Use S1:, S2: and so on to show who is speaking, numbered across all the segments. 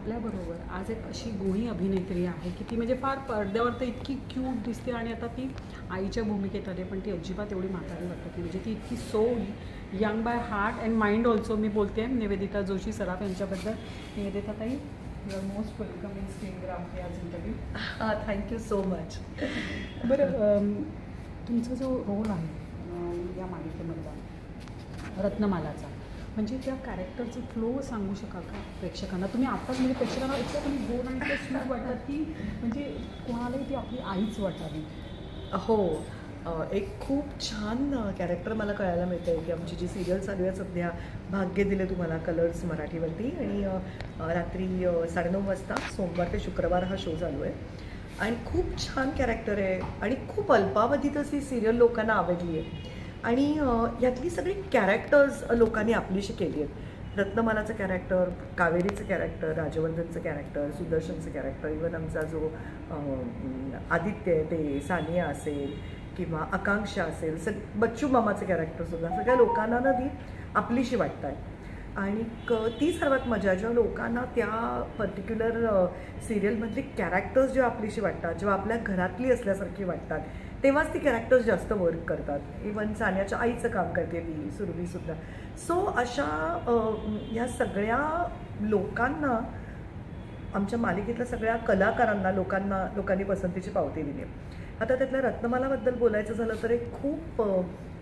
S1: आपल्याबरोबर आज एक अशी गोणी अभिनेत्री आहे की ती म्हणजे फार पडद्यावर तर इतकी क्यूट दिसते आणि आता ती आईच्या भूमिकेत आली, पण ती अजिबात एवढी म्हातारी वाटत नाही. म्हणजे ती इतकी so young by heart and mind also. मी बोलते निवेदिता जोशी सराफ यांच्याबद्दल. Nivedita tai, you are most welcome in Screengram आज इंटरव्ह्यू.
S2: Thank you so much.
S1: बरं, तुमचा जो रोल आहे या मालिकेमधला रत्नमालाचा, म्हणजे त्या कॅरेक्टरचं फ्लो सांगू शकाल का प्रेक्षकांना? तुम्ही आताच म्हणजे प्रेक्षकांना इतकं तुम्ही गोड आणि ते स्वीट वाटतात की म्हणजे कोणालाही ती आपली आईच वाटावी.
S2: हो, एक खूप छान कॅरेक्टर मला कळायला मिळतं आहे की आमची जी सिरियल चालू आहे सध्या, भाग्य दिले तुम्हाला, कलर्स मराठीवरती, आणि रात्री 9:30 वाजता सोमवार ते शुक्रवार हा शो चालू आहे. आणि खूप छान कॅरेक्टर आहे आणि खूप अल्पावधीतच ही सिरियल लोकांना आवडली आहे. आणि यातली सगळी कॅरेक्टर्स लोकांनी आपलीशी केली आहेत. रत्नमालाचं कॅरेक्टर, कावेरीचं कॅरेक्टर, राजवर्धनचं कॅरेक्टर, सुदर्शनचं कॅरेक्टर, इवन आमचा जो आदित्य आहे ते, सानिया असेल किंवा आकांक्षा असेल, बच्चू मामाचं कॅरेक्टरसुद्धा सगळ्या लोकांना ना ती आपलीशी वाटत आहे. आणि ती सर्वात मजा, जेव्हा लोकांना त्या पर्टिक्युलर सिरियलमधली कॅरेक्टर्स जेव्हा आपलीशी वाटतात, जेव्हा आपल्या घरातली असल्यासारखी वाटतात, तेव्हाच ती कॅरेक्टर्स जास्त वर्क करतात. इवन सानियाच्या आईचं काम करते ती, सुरभीसुद्धा. सो अशा ह्या सगळ्या लोकांना, आमच्या मालिकेतल्या सगळ्या कलाकारांना लोकांनी पसंतीची पावती दिली आहे. आता त्यातल्या रत्नमालाबद्दल बोलायचं झालं तर एक खूप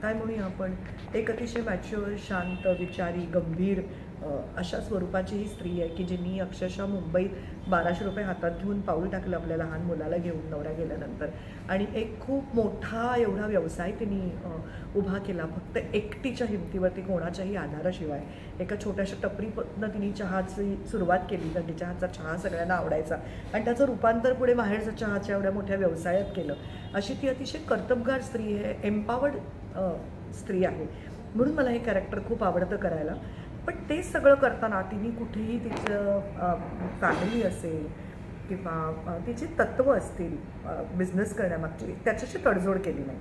S2: काय म्हणूया आपण, एक अतिशय मॅच्युअर, शांत, विचारी, गंभीर अशा स्वरूपाची ही स्त्री आहे की जिनी अक्षरशः मुंबईत 1200 रुपये हातात घेऊन पाऊल टाकलं आपल्या लहान मुलाला घेऊन नवरा गेल्यानंतर. आणि एक खूप मोठा एवढा व्यवसाय तिने उभा केला, फक्त एकटीच्या हिमतीवरती, कोणाच्याही आधाराशिवाय. एका छोट्याशा टपरीपतनं तिने चहाची सुरुवात केली, कारण तिच्या हातचा चहा सगळ्यांना आवडायचा, आणि त्याचं रूपांतर पुढे बाहेरचा चहाच्या एवढ्या मोठ्या व्यवसायात केलं. अशी ती अतिशय कर्तबगार स्त्री आहे, एम्पावर्ड स्त्री आहे. म्हणून मला हे कॅरेक्टर खूप आवडतं करायला. पण ते सगळं करताना तिने कुठेही तिचं फॅमिली असेल किंवा तिची तत्त्व असतील बिझनेस करण्यामागची, त्याच्याशी तडजोड केली नाही.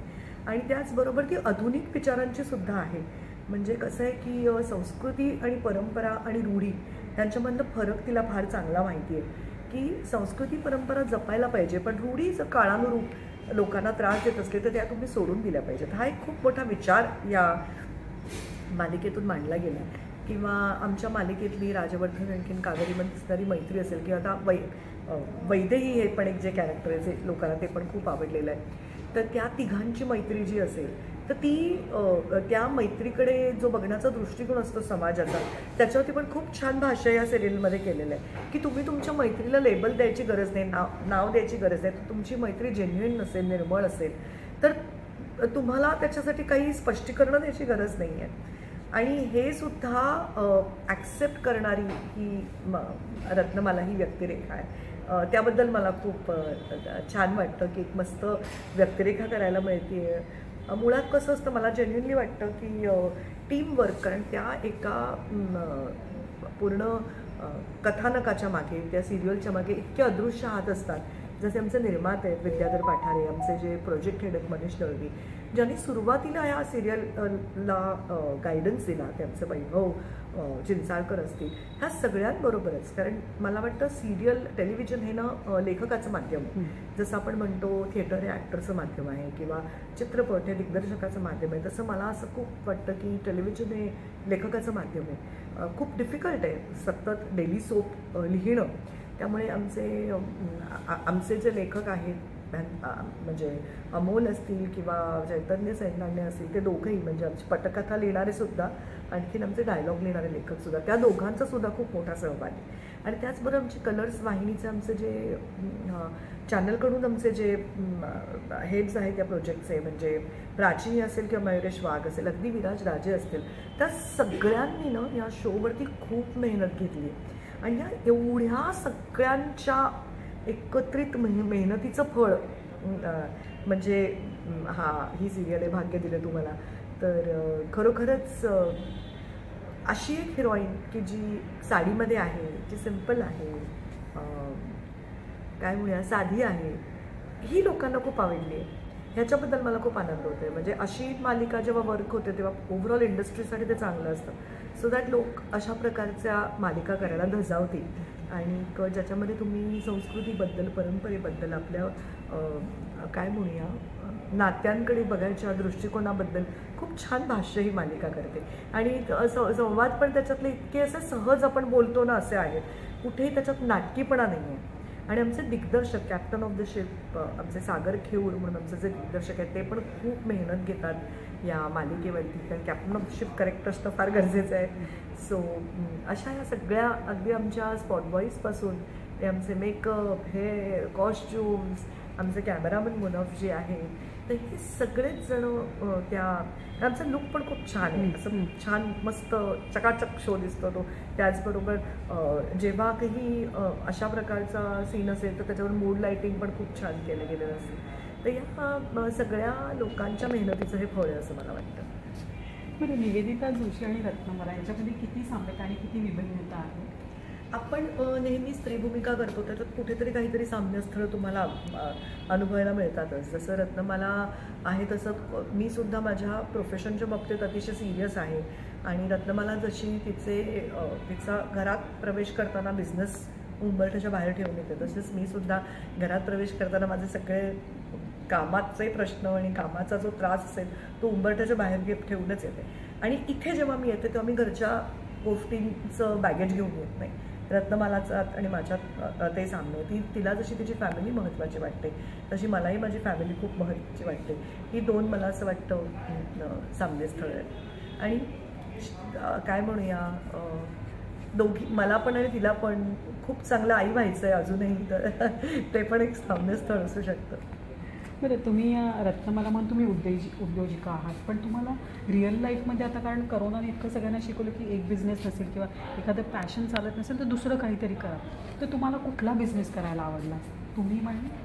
S2: आणि त्याचबरोबर ती आधुनिक विचारांची सुद्धा आहे. म्हणजे कसं आहे की संस्कृती आणि परंपरा आणि रूढी यांच्यामधलं फरक तिला फार चांगला माहिती आहे की संस्कृती परंपरा जपायला पाहिजे, पण रूढी जर काळानुरूप लोकांना त्रास देत असले तर त्या तुम्ही सोडून दिल्या पाहिजेत. हा एक खूप मोठा विचार या मालिकेतून मांडला गेला. किंवा आमच्या मालिकेतली राजवर्धन आणखीन कावेरीमध्ये दिसणारी मैत्री असेल, किंवा आता वैदेही हे पण एक जे कॅरेक्टर आहे जे लोकांना ते पण खूप आवडलेलं आहे. तर त्या तिघांची मैत्री जी असेल तर ती त्या मैत्रीकडे जो बघण्याचा दृष्टिकोन असतो समाजाचा, त्याच्यावरती पण खूप छान भाष्य या सिरियलमध्ये केलेलं आहे की तुम्ही तुमच्या मैत्रीला लेबल द्यायची गरज नाही, नाव द्यायची गरज नाही. तुमची मैत्री जेन्युइन नसेल, निर्मळ असेल तर तुम्हाला त्याच्यासाठी काही स्पष्टीकरण द्यायची गरज नाही आहे. आणि हे सुद्धा ॲक्सेप्ट करणारी ही रत्नमाला ही व्यक्तिरेखा आहे. त्याबद्दल मला खूप छान वाटतं की एक मस्त व्यक्तिरेखा करायला मिळते आहे. मुळात कसं असतं, मला जेन्युइनली वाटतं की टीमवर्क, कारण त्या एका पूर्ण कथानकाच्या मागे, त्या सिरियलच्या मागे इतके अदृश्य हात असतात. जसे आमचे निर्माते आहेत विद्याधर पाठारे, आमचे जे प्रोजेक्ट हेड आहेत मनीष दळवी, ज्यांनी सुरुवातीला या सिरियलला गायडन्स दिला, ते आमचे वैभव चिंचाळकर असतील, ह्या सगळ्यांबरोबरच. कारण मला वाटतं सिरियल, टेलिव्हिजन हे ना लेखकाचं माध्यम, जसं आपण म्हणतो थिएटर हे ॲक्टरचं माध्यम आहे किंवा चित्रपट हे दिग्दर्शकाचं माध्यम आहे, तसं मला असं खूप वाटतं की टेलिव्हिजन हे लेखकाचं माध्यम आहे. खूप डिफिकल्ट आहे सतत डेली सोप लिहिणं. त्यामुळे आमचे जे लेखक आहेत, म्हणजे अमोल असतील किंवा चैतन्य सैन्यान्य असतील, ते दोघंही, म्हणजे आमची पटकथा लिहिणारे सुद्धा, आणखीन आमचे डायलॉग लिहिणारे लेखकसुद्धा, त्या दोघांचा सुद्धा खूप मोठा सहभाग आहे. आणि त्याचबरोबर आमची कलर्स वाहिनीचे आमचे जे चॅनलकडून आमचे जे हेड्स आहेत त्या प्रोजेक्टचे, म्हणजे प्राची असेल किंवा मयुरेश वाघ असेल, अगदी विराज राजे असतील, त्या सगळ्यांनी ना या शोवरती खूप मेहनत घेतली आहे. आणि या एवढ्या सगळ्यांच्या एकत्रित मेहनतीचं फळ म्हणजे ही सिरियल आहे भाग्य दिलं तुम्हाला. तर खरोखरच अशी एक हिरोईन की जी साडीमध्ये आहे, जी सिम्पल आहे, काय म्हणूया साधी आहे, ही लोकांना खूप आवडली आहे. ह्याच्याबद्दल मला खूप आनंद होते. म्हणजे अशी मालिका जेव्हा वर्क होते तेव्हा ओव्हरऑल इंडस्ट्रीसाठी ते चांगलं असतं. सो दॅट लोक अशा प्रकारच्या मालिका करायला धजावतील आणि ज्याच्यामध्ये तुम्ही संस्कृतीबद्दल, परंपरेबद्दल, आपल्या काय म्हणूया नात्यांकडे बघायच्या दृष्टिकोनाबद्दल खूप छान भाष्य ही मालिका करते. आणि संवाद पण त्याच्यातले इतके असे सहज आपण बोलतो ना असे आहेत, कुठेही त्याच्यात नाटकीपणा नाही आहे. आणि आमचे दिग्दर्शक, कॅप्टन ऑफ द शिप आमचे सागर खेऊर म्हणून आमचे जे दिग्दर्शक आहेत ते पण खूप मेहनत घेतात या मालिकेवरती, कारण captain of the ship correct असणं फार गरजेचं आहे. सो अशा या सगळ्या अगदी आमच्या स्पॉट बॉईजपासून ते आमचे मेकअप, हेअर, कॉस्ट्युम्स, आमचे कॅमेरामन मुनफ जे आहे, तर हे सगळेच जण त्या आमचा लुक पण खूप छान आहे. असं छान मस्त चकाचक शो दिसतो तो. त्याचबरोबर जेव्हा काही अशा प्रकारचा सीन असेल तर त्याच्यावर मूड लाईटिंग पण खूप छान केलं गेलेलं असेल. तर या सगळ्या लोकांच्या मेहनतीचं हे फळ आहे असं मला वाटतं.
S1: बरं, निवेदिता जोशी आणि रत्नमला यांच्यामध्ये किती साम्यता आणि किती विभिन्नता आहे?
S2: आपण नेहमी स्त्री भूमिका करतो त्याच्यात कुठेतरी काहीतरी साम्यस्थळं तुम्हाला अनुभवायला मिळतातच. जसं रत्नमाला आहे तसं मी सुद्धा माझ्या प्रोफेशनच्या बाबतीत अतिशय सिरियस आहे. आणि रत्नमाला जशी तिचा घरात प्रवेश करताना बिझनेस उंबरठ्याच्या बाहेर ठेवून येते, तसेच मी सुद्धा घरात प्रवेश करताना माझे सगळे कामाचे प्रश्न आणि कामाचा जो त्रास असेल तो उंबरठ्याच्या बाहेर ठेवूनच येते. आणि इथे जेव्हा मी येते तेव्हा मी घरच्या गोष्टींचं बॅगेज घेऊन येत नाही. रत्नमालाचा आणि माझ्यात ते साम्य, तिला जशी तिची फॅमिली महत्त्वाची वाटते तशी मलाही माझी फॅमिली खूप महत्त्वाची वाटते. ही दोन मला असं वाटतं साम्यस्थळ आहेत. आणि काय म्हणूया दोघी मला पण आणि तिला पण खूप चांगलं आई व्हायचं आहे अजूनही, तर ते पण एक साम्यस्थळ असू शकतं.
S1: बरं, तुम्ही रत्नमाला म्हणून तुम्ही उद्योजिका आहात, पण तुम्हाला रिअल लाईफमध्ये आता कारण करोनाने इतकं सगळ्यांना शिकवलं की एक बिझनेस नसेल किंवा एखादं पॅशन चालत नसेल तर दुसरं काहीतरी करा, तर तुम्हाला कुठला बिझनेस करायला आवडला? तुम्ही म्हणजे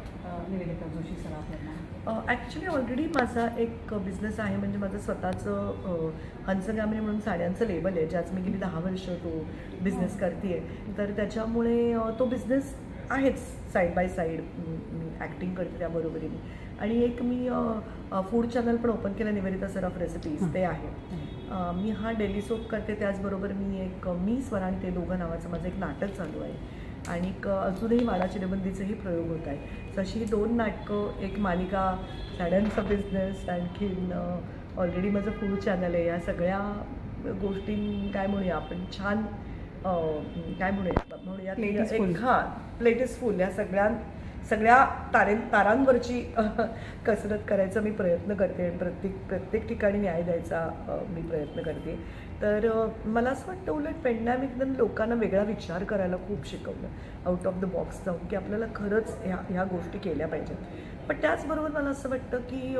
S1: निवेदिता जोशी सर आपल्याला?
S2: ॲक्च्युली ऑलरेडी माझा एक बिझनेस आहे. म्हणजे माझं स्वतःचं हंसगामिनी म्हणून साड्यांचं लेबल आहे, ज्याच मी गेली 10 वर्ष तो बिझनेस करते आहे. तर त्याच्यामुळे तो बिझनेस आहेच side by side. Me acting करते त्याबरोबरीने. आणि एक मी फूड चॅनल पण ओपन केलं, निवेदिता सर ऑफ रेसिपीज, ते आहे. मी हा डेली सोप करते. त्याचबरोबर मी स्वरा आणि ते दोघं नावाचं माझं एक नाटक चालू आहे. आणि अजूनही वाडा चिरेबंदीचेही प्रयोग होत आहे. तशी ही 2 नाटकं, एक मालिका, साड्यांचा बिझनेस, आणखीन ऑलरेडी माझं फूड चॅनल आहे. या सगळ्या गोष्टी काय म्हणूया आपण छान काय म्हणूया प्लेट इज फुल. या सगळ्या तारांवरची कसरत करायचा मी प्रयत्न करते. प्रत्येक ठिकाणी न्याय द्यायचा मी प्रयत्न करते. तर मला असं वाटतं उलट पॅन्डेमिकनं लोकांना वेगळा विचार करायला खूप शिकवलं, आउट ऑफ द बॉक्स जाऊन, की आपल्याला खरंच ह्या गोष्टी केल्या पाहिजेत. पण त्याचबरोबर मला असं वाटतं की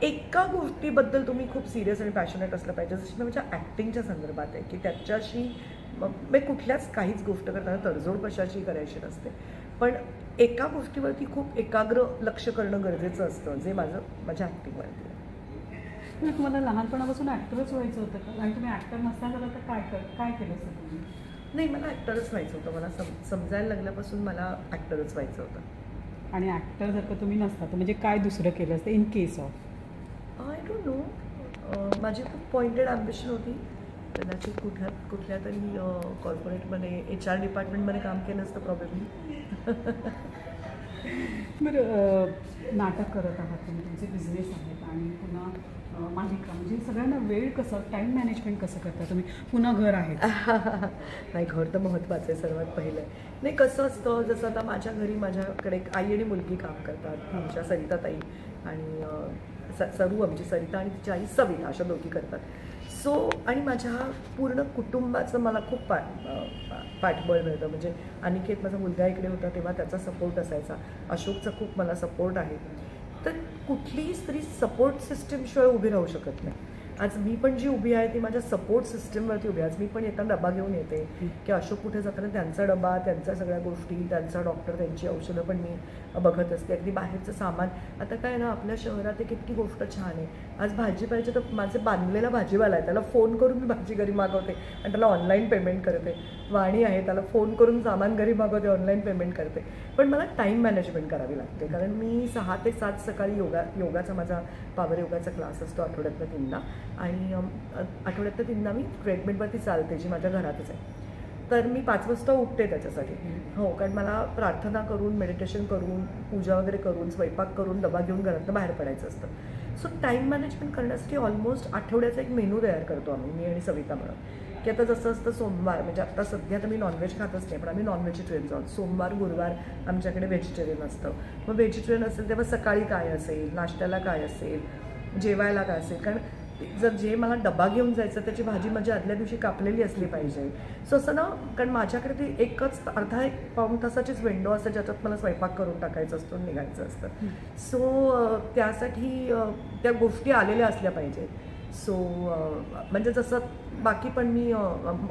S2: एका गोष्टीबद्दल तुम्ही खूप सिरियस आणि पॅशनेट असलं पाहिजे. जशी माझ्या ॲक्टिंगच्या संदर्भात आहे की त्याच्याशी मी कुठल्याच काहीच गोष्ट करताना तडजोड कशाची करायची नसते, पण एका गोष्टीवरती खूप एकाग्र लक्ष करणं गरजेचं असतं, जे माझ्या ॲक्टिंगवरती आहे.
S1: तुम्हाला लहानपणापासून ॲक्टरच व्हायचं होतं का? आणि तुम्ही ॲक्टर नसताना तर काय केलं असतं तुम्ही?
S2: नाही, मला ॲक्टरच व्हायचं होतं. मला समजायला लागल्यापासून मला ॲक्टरच व्हायचं होतं.
S1: आणि ॲक्टर जर का तुम्ही नसता तर म्हणजे काय दुसरं केलं असतं in case of?
S2: I don't know. माझी खूप पॉइंटेड ॲम्बिशन होती. कदाचित कुठल्या तरी कॉर्पोरेटमध्ये HR डिपार्टमेंटमध्ये काम केलं असतं प्रॉब्लेम.
S1: बरं, नाटक करत आहात तुम्ही, तुमचे बिझनेस आहेत आणि पुन्हा मालिका, म्हणजे सगळ्यांना वेळ कसं, टाईम मॅनेजमेंट कसं करता तुम्ही? पुन्हा घर आहे?
S2: नाही, घर तर महत्त्वाचं आहे सर्वात पहिलं. नाही, कसं असतं, जसं आता माझ्या घरी माझ्याकडे आई आणि मुलगी काम करतात, आमच्या सरिताताई आणि सरू, आमची सरिता आणि तिची आई सविता, अशा दोघी करतात. सो आणि माझ्या पूर्ण कुटुंबाचं मला खूप पाठबळ मिळतं. म्हणजे अनिकेत माझा मुलगा इकडे होता तेव्हा त्याचा सपोर्ट असायचा, अशोकचा खूप मला सपोर्ट आहे. तर कुठलीही स्त्री सपोर्ट सिस्टीमशिवाय उभी राहू शकत नाही. आज मी पण जी उभी आहे ती माझ्या सपोर्ट सिस्टीमवरती उभी आहे. आज मी पण येताना डबा घेऊन येते की अशोक कुठे जाताना त्यांचा डबा, त्यांच्या सगळ्या गोष्टी, त्यांचा डॉक्टर, त्यांची औषधं पण मी बघत असते. अगदी बाहेरचं सामान. आता काय ना, आपल्या शहरात एक इतकी गोष्ट छान आहे, आज भाजी पाहिजे तर माझे बांधलेला भाजीवाला आहे, त्याला फोन करून मी भाजी घरी मागवते आणि त्याला ऑनलाईन पेमेंट करते. वाणी आहे, त्याला फोन करून सामान घरी मागवते, ऑनलाईन पेमेंट करते. पण मला टाईम मॅनेजमेंट करावी लागते, कारण मी 6 ते 7 सकाळी योगाचा माझा पॉवर योगाचा क्लास असतो आठवड्यातनं 3दा, आणि आठवड्यातनं 3दा मी ट्रेडमिलवरती चालते, जी माझ्या घरातच आहे. तर मी 5 वाजता उठते त्याच्यासाठी. हो, कारण मला प्रार्थना करून, मेडिटेशन करून, पूजा वगैरे करून, स्वयंपाक करून, डबा घेऊन घरातनं बाहेर पडायचं असतं. सो टाईम मॅनेजमेंट करण्यासाठी ऑलमोस्ट आठवड्याचा एक मेनू तयार करतो आम्ही, मी आणि सविता म्हणून, की आता जसं असतं सोमवार, म्हणजे आता सध्या तर मी नॉनव्हेज खातच नाही, पण आम्ही नॉन व्हेजिटेरियन्स आहोत. सोमवार गुरुवार आमच्याकडे व्हेजिटेरियन असतं. मग व्हेजिटेरियन असेल तेव्हा सकाळी काय असेल, नाश्त्याला काय असेल, जेवायला काय असेल, कारण जर जे मला डबा घेऊन जायचं त्याची भाजी माझी आदल्या दिवशी कापलेली असली पाहिजे. सो असं ना, कारण माझ्याकडे ती एकच अर्धा 1 पाऊण तासाचीच विंडो असते ज्याच्यात मला स्वयंपाक करून टाकायचं असतो, निघायचं असतं. सो त्यासाठी त्या गोष्टी आलेल्या असल्या पाहिजेत. सो म्हणजे जसं बाकी पण मी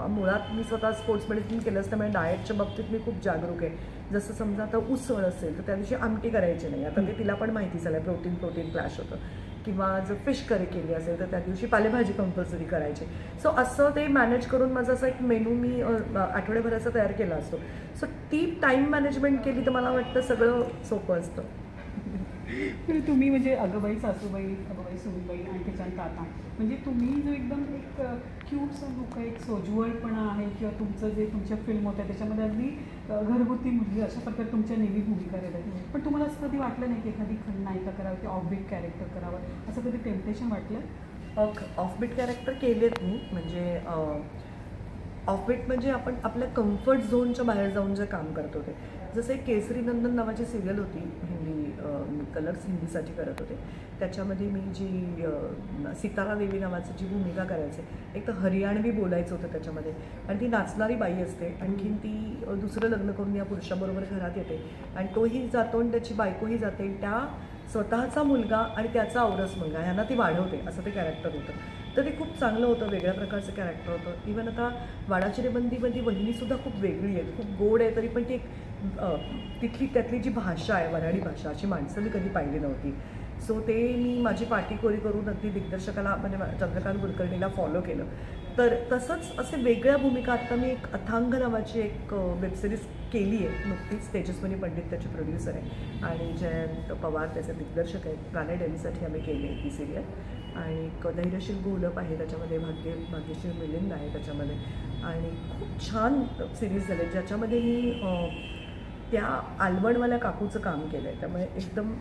S2: मुळात मी स्वतः स्पोर्ट्स मेडिसिन केलं असल्यामुळे डाएटच्या बाबतीत मी खूप जागरूक आहे. जसं समजा आता उसळ असेल तर त्या दिवशी आमटी करायची नाही, आता ते तिला पण माहिती झालं आहे, प्रोटीन क्लॅश होतं. किंवा जर फिश करी केली असेल तर त्या दिवशी पालेभाजी कंपल्सरी करायची. सो असं ते मॅनेज करून माझं असं एक मेनू मी आठवड्याभराचा तयार केला असतो. सो ती टाईम मॅनेजमेंट केली तर मला वाटतं सगळं सोपं असतं.
S1: तुम्ही म्हणजे अगबाई सासूबाई, अगबाई सुनबाई आणि त्याच्यानंतर आता म्हणजे तुम्ही जो एकदम एक क्यूटचा लुक आहे, एक सोज्वळपणा आहे, किंवा तुमचं जे तुमच्या फिल्म होत्या त्याच्यामध्ये अगदी घरगुती मुलगी अशा प्रकारे तुमच्या नेहमी भूमिका देतात. पण तुम्हाला असं कधी वाटलं नाही की एखादी खलनायिका करावं किंवा ऑफबीट कॅरेक्टर करावं, असं कधी टेम्पटेशन वाटलं?
S2: ऑफबीट कॅरेक्टर केलेत मी, म्हणजे ऑफबीट म्हणजे आपण आपल्या कम्फर्ट झोनच्या बाहेर जाऊन जे काम करतो ते. जसं एक केसरी नंदन नावाची सिरियल होती हिंदी, कलर्स हिंदीसाठी करत होते. त्याच्यामध्ये मी जी सितारा देवी नावाची जी भूमिका करायचे, एक तर हरियाणवी बोलायचं होतं त्याच्यामध्ये, आणि ती नाचणारी बाई असते, आणखीन ती दुसरं लग्न करून या पुरुषाबरोबर घरात येते, आणि तोही जातो आणि त्याची बायकोही जाते. त्या स्वतःचा मुलगा आणि त्याचा औरस मुलगा ह्यांना ती वाढवते, असं ते कॅरेक्टर होतं. तर ते खूप चांगलं होतं, वेगळ्या प्रकारचं कॅरेक्टर होतं. इवन आता वाडाची रेबंदीमध्ये वहिनीसुद्धा खूप वेगळी आहे, खूप गोड आहे, तरी पण ती एक त्यातली जी भाषा आहे, वऱ्हाडी भाषा, अशी माणसं मी कधी पाहिली नव्हती. सो ते मी माझी पाठीकोरी करून अगदी दिग्दर्शकाला म्हणजे चंद्रकांत कुलकर्णीला फॉलो केलं. तर तसंच असे वेगळ्या भूमिका, आता मी एक अथांग नावाची एक वेबसिरीज केली आहे नुकतीच. तेजस्विनी पंडित त्याचे प्रोड्युसर आहे, आणि जयंत पवार त्याचे दिग्दर्शक आहेत. गाणे डेलीसाठी आम्ही केली आहे ती सिरियल. आणि एक धैर्यशील गोलप आहे त्याच्यामध्ये, भाग्यशील मिलिंद आहे त्याच्यामध्ये, आणि खूप छान सिरीज झाले ज्याच्यामध्ये मी त्या आलवणवाल्या काकूचं काम केलं आहे. त्यामुळे एकदम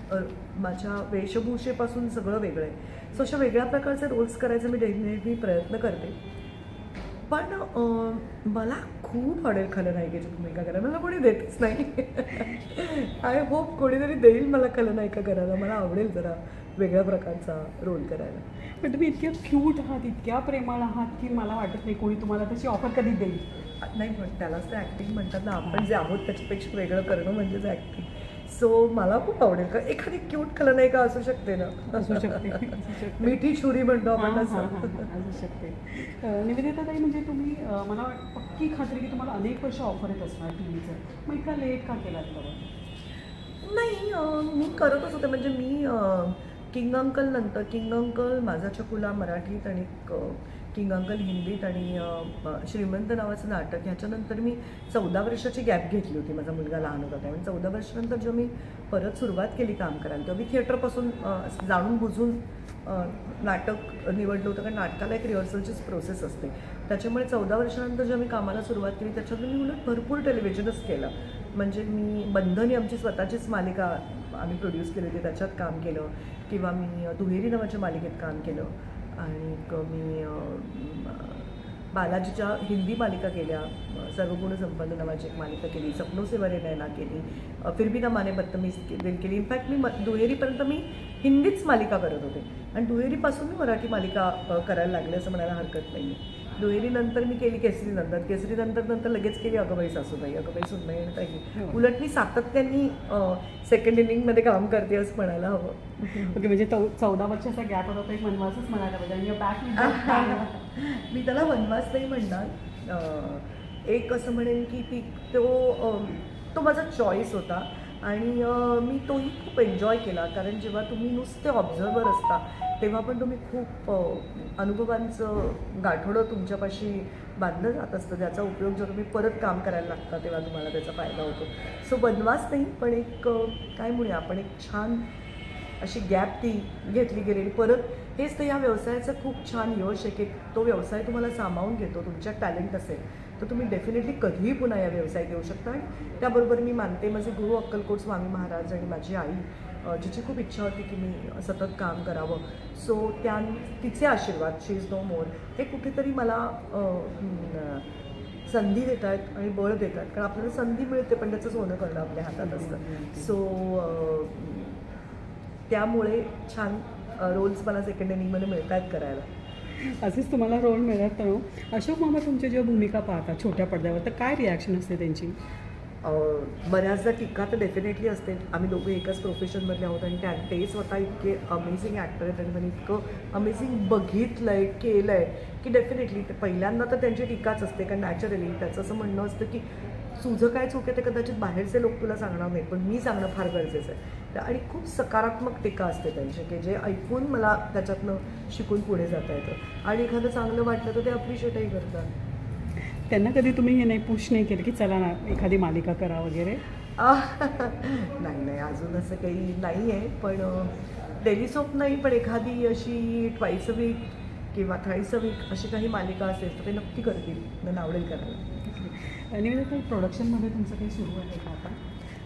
S2: माझ्या वेशभूषेपासून सगळं वेगळं आहे. सो अशा वेगळ्या प्रकारचे रोल्स करायचा मी नेहमी प्रयत्न करते. पण मला खूप आवडेल खलनायिकेची भूमिका करायला, मला कोणी देतच नाही. आय होप कोणीतरी देईल मला खलनायिका करायला, मला आवडेल जरा वेगळ्या प्रकारचा रोल करायला.
S1: पण तुम्ही इतक्या क्यूट आहात, इतक्या प्रेमळ आहात, की मला वाटत नाही कोणी तुम्हाला त्याची ऑफर कधी देईल.
S2: नाही, पण त्यालाच तर ॲक्टिंग म्हणतात ना, आपण जे आहोत त्याच्यापेक्षा वेगळं करणं म्हणजेच ॲक्टिंग. सो मला खूप आवडेल का एखादी क्यूट खलनायिका असू शकते ना,
S1: असू शकते.
S2: मिठी छुरी म्हणतो आपण असं.
S1: असू शकते. निवेदिता ताई, म्हणजे तुम्ही मला पक्की खात्री की तुम्हाला अनेक वर्ष ऑफर येत असणार टी व्हीचं, मग इतका लेट का केलात बरं?
S2: नाही, मी करतच होते. म्हणजे मी किंग अंकल नंतर, किंग अंकल, माझा चकुला मराठीत, आणि किंग अंकल हिंदीत, आणि श्रीमंत नावाचं नाटक, ह्याच्यानंतर मी 14 वर्षाची गॅप घेतली होती. माझा मुलगा लहान होता त्यामुळे 14 वर्षानंतर जेव्हा मी परत सुरुवात केली काम करायला, तेव्हा मी थिएटरपासून जाणून बुजून नाटक निवडलं होतं, कारण नाटकाला एक रिहर्सलचीच प्रोसेस असते. त्याच्यामुळे 14 वर्षानंतर जेव्हा मी कामाला सुरुवात केली त्याच्यातून मी उलट भरपूर टेलिव्हिजनच केलं. म्हणजे मी बंधनी आमची स्वतःचीच मालिका आम्ही प्रोड्यूस केली होती, त्याच्यात काम केलं, किंवा मी दुहेरी नावाच्या मालिकेत काम केलं, आणि मी बालाजीच्या हिंदी मालिका केल्या, सर्वगुण संपन्न नावाची एक मालिका केली, सपनों से भरे नैना केली, फिर भी ना माने बदतमीज दिल केली. इनफॅक्ट मी दुहेरीपर्यंत मी हिंदीच मालिका करत होते, आणि दुहेरीपासून मी मराठी मालिका करायला लागले असं म्हणायला हरकत नाही. दुहेरीनंतर मी केली केसरी नंतर लगेच केली अगबाई सासूबाई, अगबाई सुनबाई आणि ताई. उलट मी सातत्याने सेकंड इनिंगमध्ये काम करते असं म्हणायला हवं.
S1: ओके, म्हणजे 14 वर्षाचा गॅप होता तर एक वनवासच म्हणायला पाहिजे.
S2: मी त्याला वनवास नाही म्हणणार, एक असं म्हणेन की तो माझा चॉईस होता, आणि मी तोही खूप एन्जॉय केला. कारण जेव्हा तुम्ही नुसते ऑब्झर्वर असता तेव्हा पण तुम्ही खूप अनुभवांचं गाठोडं तुमच्यापाशी बांधलं जात असतं, ज्याचा उपयोग जर तुम्ही परत काम करायला लागता तेव्हा तुम्हाला त्याचा फायदा होतो. सो बनवास नाही, पण एक काय म्हणूया आपण, एक छान अशी गॅप ती घेतली गेलेली. परत हेच तर या व्यवसायाचं खूप छान यश आहे की तो व्यवसाय तुम्हाला सामावून घेतो. तुमच्यात टॅलेंट असेल तर तुम्ही डेफिनेटली कधीही पुन्हा या व्यवसायात येऊ शकता. आणि त्याबरोबर मी मानते माझे गुरु अक्कलकोट स्वामी महाराज आणि माझी आई, जिची खूप इच्छा होती की मी सतत काम करावं. सो तिचे आशीर्वाद, शी इज नो मोर, हे कुठेतरी मला संधी देत आहेत आणि बळ देत आहेत. कारण आपल्याला संधी मिळते पण त्याचं सोनं करणं आपल्या हातात असतं. सो त्यामुळे छान रोल्स मला सेकंड इनिंगमध्ये मिळत आहेत करायला.
S1: असेच तुम्हाला रोल मिळत ना. अशोक मामा तुमच्या जेव्हा भूमिका पाहतात छोट्या पडद्यावर तर काय रिॲक्शन असते त्यांची?
S2: बऱ्याचदा टीका तर डेफिनेटली असते. आम्ही दोघे एकाच प्रोफेशनमधले आहोत आणि ते स्वतः इतके अमेझिंग ॲक्टर आहेत आणि त्यांनी इतकं अमेझिंग बघितलं आहे, केलं आहे की डेफिनेटली ते पहिल्यांदा तर त्यांची टीकाच असते. कारण नॅचरली त्याचं असं म्हणणं असतं की तुझं काय चूक आहे ते कदाचित बाहेरचे लोक तुला सांगणार नाहीत, पण मी सांगणं फार गरजेचं आहे. आणि खूप सकारात्मक टीका असते त्यांची की जे ऐकून मला त्याच्यातनं शिकून पुढे जाता येतं आणि एखादं चांगलं वाटलं तर ते अप्रिशिएटही करतात.
S1: त्यांना कधी तुम्ही हे नाही पुश नाही केलं की चला ना एखादी मालिका करा वगैरे?
S2: नाही, अजून असं काही नाही आहे. पण डेली सोप नाही, पण एखादी अशी ट्वाईस अ वीक किंवा थ्राईस अ वीक अशी काही मालिका असेल तर ते नक्की करतील. त्यांना आवडेल करायला.
S1: आणि म्हणजे काही प्रोडक्शनमध्ये तुमचं काही सुरू आहे का आता?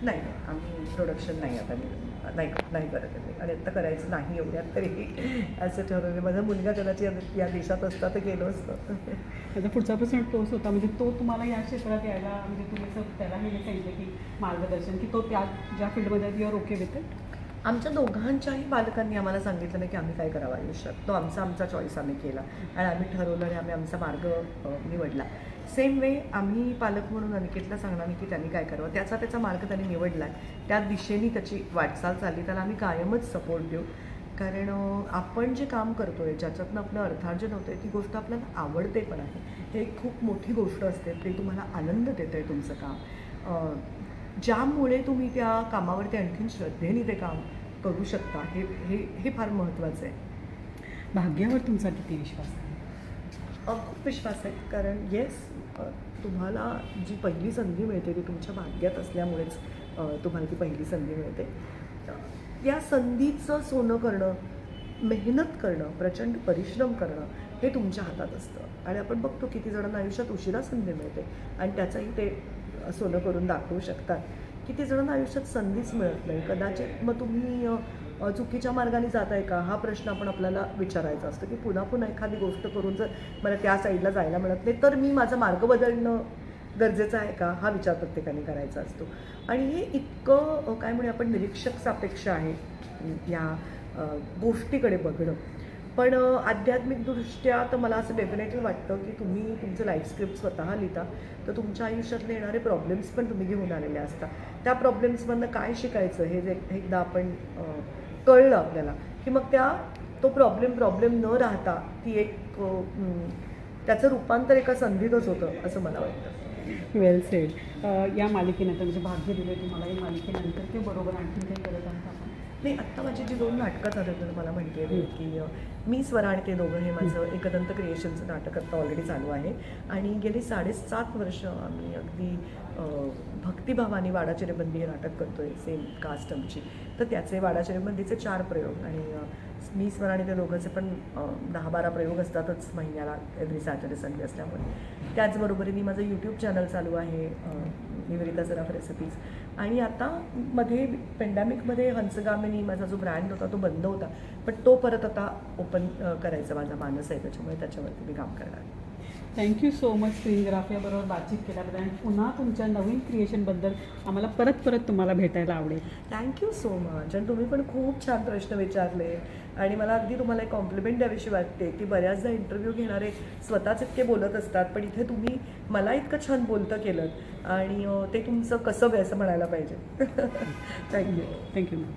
S2: नाही, आम्ही प्रोडक्शन नाही आता नाही करत आहे आणि आत्ता करायचं नाही एवढ्यात तरी असं ठरवलं. माझा मुलगा कदाचित या देशात असता तर गेलो असतं.
S1: माझा पुढचा प्रश्न तोच होता, म्हणजे तो तुम्हाला या क्षेत्रात यायला, म्हणजे तुम्ही असं त्याला हे सांगितलं की मार्गदर्शन, की तो ज्या फील्डमध्ये युअर ओके विथ इट?
S2: आमच्या दोघांच्याही पालकांनी आम्हाला सांगितलं नाही की आम्ही काय करावं आयुष्यात. तो आमचा चॉईस आम्ही केला आणि आम्ही ठरवलं आणि आम्ही आमचा मार्ग निवडला. सेम वे आम्ही पालक म्हणून अनिकेतला सांगणार नाही की त्यांनी काय करावं. त्याचा मार्ग त्यांनी निवडला आहे, त्या दिशेने त्याची वाटचाल चालली. त्याला आम्ही कायमच सपोर्ट देऊ. कारण आपण जे काम करतो आहे, ज्याच्यातनं आपलं अर्थार्जन होतं आहे, ती गोष्ट आपल्याला आवडते पण आहे. हे एक खूप मोठी गोष्ट असते. ते तुम्हाला आनंद देतं आहे तुमचं काम, ज्यामुळे तुम्ही त्या कामावरती आणखीन श्रद्धेने ते काम करू शकता. हे फार महत्त्वाचं आहे.
S1: भाग्यावर तुमचा किती विश्वास आहे?
S2: खूप विश्वास आहे. कारण येस, तुम्हाला जी पहिली संधी मिळते ती तुमच्या भाग्यात असल्यामुळेच तुम्हाला ती पहिली संधी मिळते. त्या संधीचं सोनं करणं, मेहनत करणं, प्रचंड परिश्रम करणं हे तुमच्या हातात असतं. आणि आपण बघतो किती जणांना आयुष्यात उशिरा संधी मिळते आणि त्याचंही ते सोनं करून दाखवू शकतात. किती जणांना आयुष्यात संधीच मिळत नाही. कदाचित मग तुम्ही चुकीच्या मार्गाने जाताय का हा प्रश्न आपण आपल्याला विचारायचा असतो की पुन्हा एखादी गोष्ट करून जर मला त्या साईडला जायला मिळत नाही तर मी माझा मार्ग बदलणं गरजेचं आहे का, हा विचार प्रत्येकाने करायचा असतो. आणि हे इतकं काय म्हणूया आपण निरीक्षक सापेक्ष आहे या गोष्टीकडे बघणं. पण आध्यात्मिकदृष्ट्या तर मला असं डेफिनेटली वाटतं की तुम्ही तुमचं लाईफ स्क्रिप्ट स्वतः लिहिता तर तुमच्या आयुष्यातले येणारे प्रॉब्लेम्स पण तुम्ही घेऊन आलेले असता. त्या प्रॉब्लेम्समधनं काय शिकायचं हे जे एकदा आपण कळलं आपल्याला की मग तो प्रॉब्लेम न राहता ती एक त्याचं रूपांतर एका संधीतच होतं असं मला वाटतं.
S1: वेल सेड. या मालिकेनंतर म्हणजे भाग्य दिले तुम्हाला या मालिकेनंतर ते बरोबर आणखी काही करत आहात आपण?
S2: नाही, आत्ता माझी जी 2 नाटकं चालत तर मला म्हणते की मी स्वरा आणि ते दोघं हे माझं एकदंत क्रिएशनचं नाटक आत्ता ऑलरेडी चालू आहे. आणि गेली 7.5 वर्ष आम्ही अगदी भक्तिभावाने वाडा चिरेबंदी हे नाटक करतो आहे, सेम कास्ट आमची. तर त्याचे वाडा चिरेबंदीचे 4 प्रयोग आणि मी स्वरा आणि ते दोघंचे पण 10-12 प्रयोग असतातच महिन्याला, एव्हरी सॅटर्डे संडे असल्यामुळे. त्याचबरोबरीने माझं यूट्यूब चॅनल चालू आहे, निवेदिता सराफ रेसिपीज. आणि आता मध्ये पॅन्डेमिकमध्ये हंसगामिनी माझा जो ब्रँड होता तो बंद होता, पण तो परत आता ओपन करायचा माझा मानस आहे. त्याच्यामुळे त्याच्यावरती मी काम करणार.
S1: थँक्यू सो मच स्क्रीनग्राफीबरोबर बातचीत केल्याबद्दल आणि पुन्हा तुमच्या नवीन क्रिएशनबद्दल आम्हाला परत तुम्हाला भेटायला आवडेल.
S2: Thank you so much. आणि तुम्ही पण खूप छान प्रश्न विचारले आणि मला अगदी तुम्हाला एक कॉम्प्लिमेंट द्यावीशी वाटते की बऱ्याचदा इंटरव्ह्यू घेणारे स्वतःच इतके बोलत असतात, पण इथे तुम्ही मला इतकं छान बोलतं केलं आणि ते तुमचं कसं आहे असं म्हणायला पाहिजे. थँक्यू.
S1: Thank you ma'am.